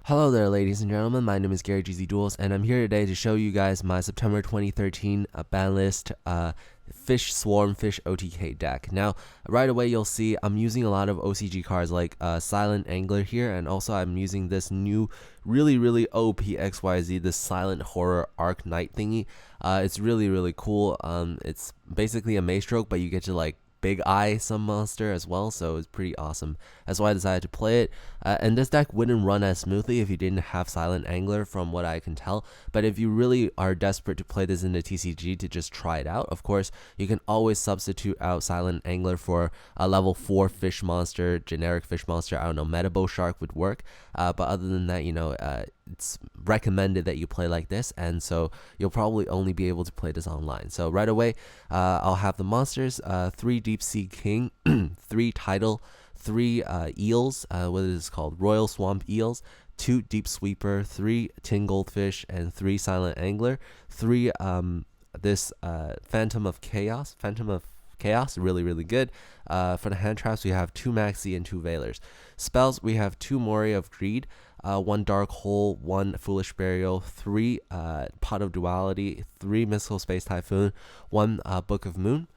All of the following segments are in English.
Hello there, ladies and gentlemen. My name is Gary gzduel, and I'm here today to show you guys my September 2013 ban list Fish Swarm Fish OTK deck. Now, right away you'll see I'm using a lot of OCG cards like Silent Angler here, and also I'm using this new really OP XYZ, this Silent Horror Arc Knight thingy. It's really cool. It's basically a maze stroke, but you get to like big eye some monster as well, so it's pretty awesome. That's why I decided to play it. And this deck wouldn't run as smoothly if you didn't have Silent Angler, from what I can tell. But if you really are desperate to play this in the TCG to just try it out, of course you can always substitute out Silent Angler for a level 4 fish monster, generic fish monster. I don't know, Metabow Shark would work, but other than that, it's recommended that you play like this, and so you'll probably only be able to play this online. So right away, I'll have the monsters: 3 Deep Sea King, 3 Tidal, 3 Eels, what is this called? Royal Swamp Eels, 2 Deep Sweeper, 3 Tin Goldfish, and 3 Silent Angler, 3 this Phantom of Chaos, really good. For the hand traps, we have 2 Maxi and 2 Veilers. Spells, we have 2 Moria of Greed, 1 Dark Hole, 1 Foolish Burial, 3 Pot of Duality, 3 Mystical Space Typhoon, 1 Book of Moon,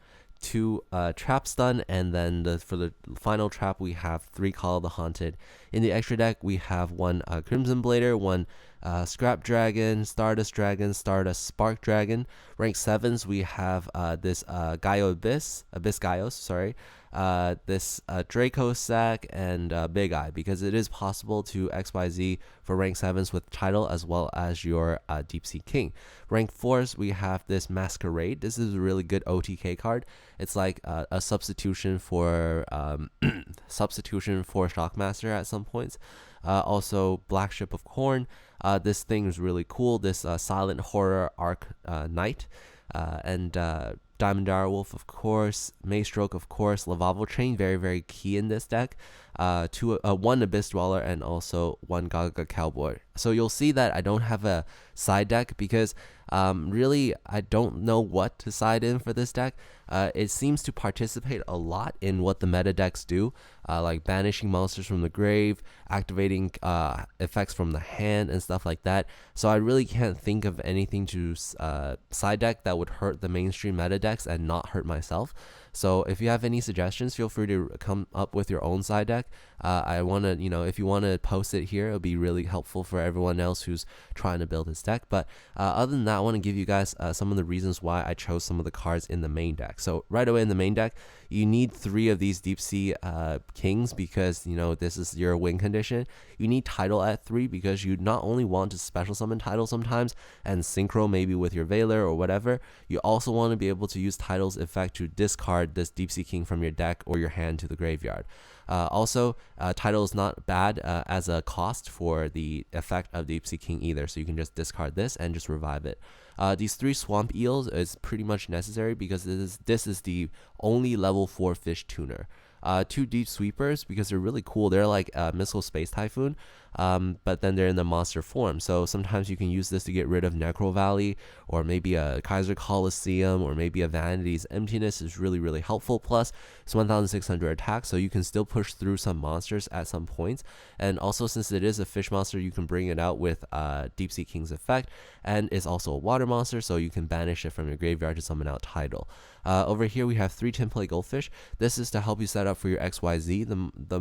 2 Trap Stun, and then for the final trap we have 3 Call of the Haunted. In the extra deck we have 1 Crimson Blader, 1 Scrap Dragon, Stardust Spark Dragon. Rank 7s we have this Abyss Gaios, sorry, this Draco Sack, and Big Eye, because it is possible to XYZ for rank 7s with Tidal as well as your Deep Sea King. Rank 4s we have this Masquerade. This is a really good OTK card. It's like a substitution for Shockmaster at some points. Also Black Ship of Corn. This thing is really cool. This Silent Horror Arc Knight, and Diamond Direwolf, of course, Maze Stroke, of course, Lavavo Train, very key in this deck. 1 Abyss Dweller, and also 1 Gaga Cowboy. So you'll see that I don't have a side deck because really I don't know what to side in for this deck. It seems to participate a lot in what the meta decks do, like banishing monsters from the grave, activating effects from the hand, and stuff like that. So I really can't think of anything to side deck that would hurt the mainstream meta decks and not hurt myself. So if you have any suggestions, feel free to come up with your own side deck. I want to, if you want to post it here, it'll be really helpful for everyone else who's trying to build this deck. But other than that, I want to give you guys some of the reasons why I chose some of the cards in the main deck. So right away in the main deck, you need 3 of these Deep Sea Kings because, this is your win condition. You need Tidal at 3 because you not only want to special summon Tidal sometimes and synchro maybe with your Veiler or whatever, you also want to be able to use Tidal's effect to discard this Deep Sea King from your deck or your hand to the graveyard. Also, Tidal is not bad as a cost for the effect of Deep Sea King either, so you can just discard this and just revive it. These 3 Swamp Eels is pretty much necessary because this is the only level 4 fish tuner. 2 Deep Sweepers because they're really cool. They're like Missile Space Typhoon, but then they're in the monster form. So sometimes you can use this to get rid of Necro Valley, or maybe a Kaiser Coliseum, or maybe a Vanity's Emptiness is really helpful. Plus, it's 1,600 attack, so you can still push through some monsters at some points. And also, since it is a fish monster, you can bring it out with Deep Sea King's effect, and it's also a water monster, so you can banish it from your graveyard to summon out Tidal. Over here we have 3 Template Goldfish. This is to help you set up for your XYZ. The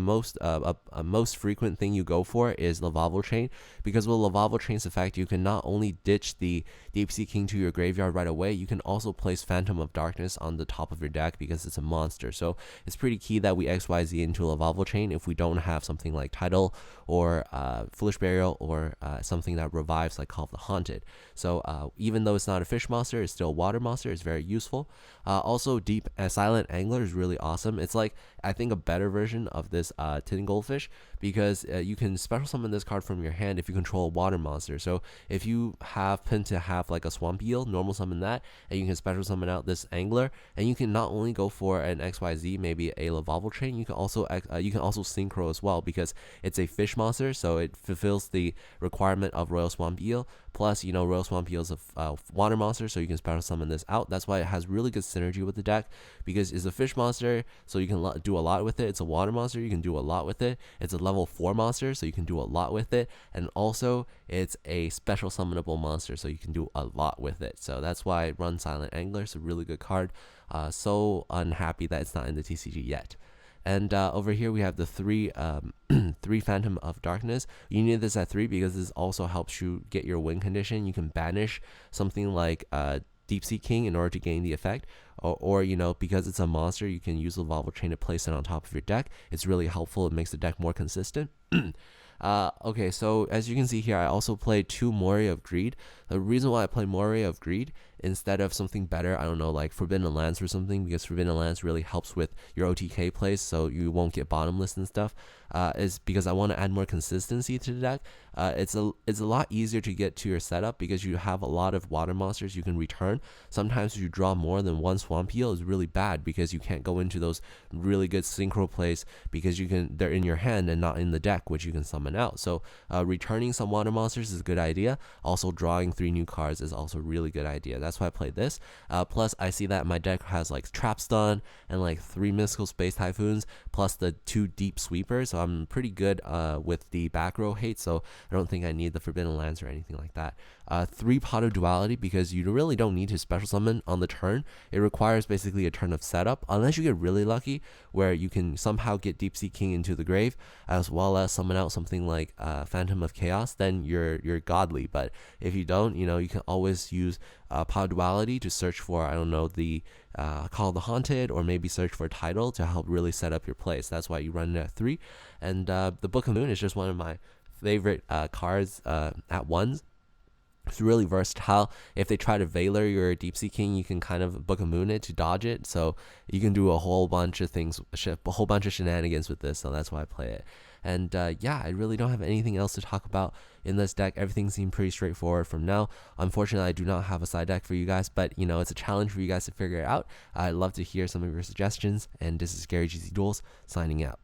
most frequent thing you go for is Lavavo Chain, because with Lavavo Chain's effect, you can not only ditch the Deep Sea King to your graveyard right away, you can also place Phantom of Darkness on the top of your deck because it's a monster. So it's pretty key that we XYZ into Lavavo Chain if we don't have something like Tidal or Foolish Burial or something that revives like Call of the Haunted. So even though it's not a fish monster, it's still a water monster. It's very useful. Also, Silent Angler is really awesome. It's like, I think, a better version of this Tin Goldfish because you can special summon this card from your hand if you control a water monster. So if you happen to have like a Swamp Eel, normal summon that, and you can special summon out this Angler, and you can not only go for an XYZ, maybe a Lavavo Chain, you can also synchro as well because it's a fish monster, so it fulfills the requirement of Royal Swamp Eel. Plus, Royal Swamp Eel is a water monster, so you can special summon this out. That's why it has really good synergy with the deck, because it's a fish monster, so you can do a lot with it. It's a water monster, you can do a lot with it. It's a level 4 monster, so you can do do a lot with it, and also it's a special summonable monster, so you can do a lot with it. So that's why I run Silent Angler. It's a really good card. So unhappy that it's not in the TCG yet. And over here we have the three three Phantom of Darkness. You need this at 3 because this also helps you get your win condition. You can banish something like Deep Sea King in order to gain the effect, or you know, because it's a monster, you can use the Lava Chain to place it on top of your deck. It's really helpful. It makes the deck more consistent. Okay, so as you can see here, I also played 2 Moray of Greed. The reason why I play Moray of Greed instead of something better, I don't know, like Forbidden Lance or something, because Forbidden Lance really helps with your OTK plays, so you won't get bottomless and stuff, is because I want to add more consistency to the deck. It's a lot easier to get to your setup because you have a lot of water monsters you can return. Sometimes if you draw more than 1 Swamp Eel, is really bad because you can't go into those really good synchro plays because they're in your hand and not in the deck, which you can summon out. So returning some water monsters is a good idea. Also drawing 3 new cards is also a really good idea. That's why I played this. Plus I see that my deck has like Trap Stun and like 3 Mystical Space Typhoons plus the 2 Deep Sweepers, so I'm pretty good with the back row hate, so I don't think I need the Forbidden Lance or anything like that. 3 Pot of Duality, because you really don't need to special summon on the turn. It requires basically a turn of setup, unless you get really lucky where you can somehow get Deep Sea King into the grave as well as summon out something like Phantom of Chaos. Then you're godly. But if you don't, you know, you can always use Pot of Duality to search for, I don't know, the Call of the Haunted, or maybe search for a title to help really set up your plays. That's why you run it at 3. And the Book of Moon is just one of my favorite cards at ones. It's really versatile. If they try to Valor your Deep Sea King, you can kind of Book of Moon it to dodge it. So you can do a whole bunch of things, a whole bunch of shenanigans with this. So that's why I play it. And yeah, I really don't have anything else to talk about in this deck. Everything seemed pretty straightforward from now. Unfortunately, I do not have a side deck for you guys, but you know, it's a challenge for you guys to figure it out. I'd love to hear some of your suggestions. And this is Gary GZ Duels signing out.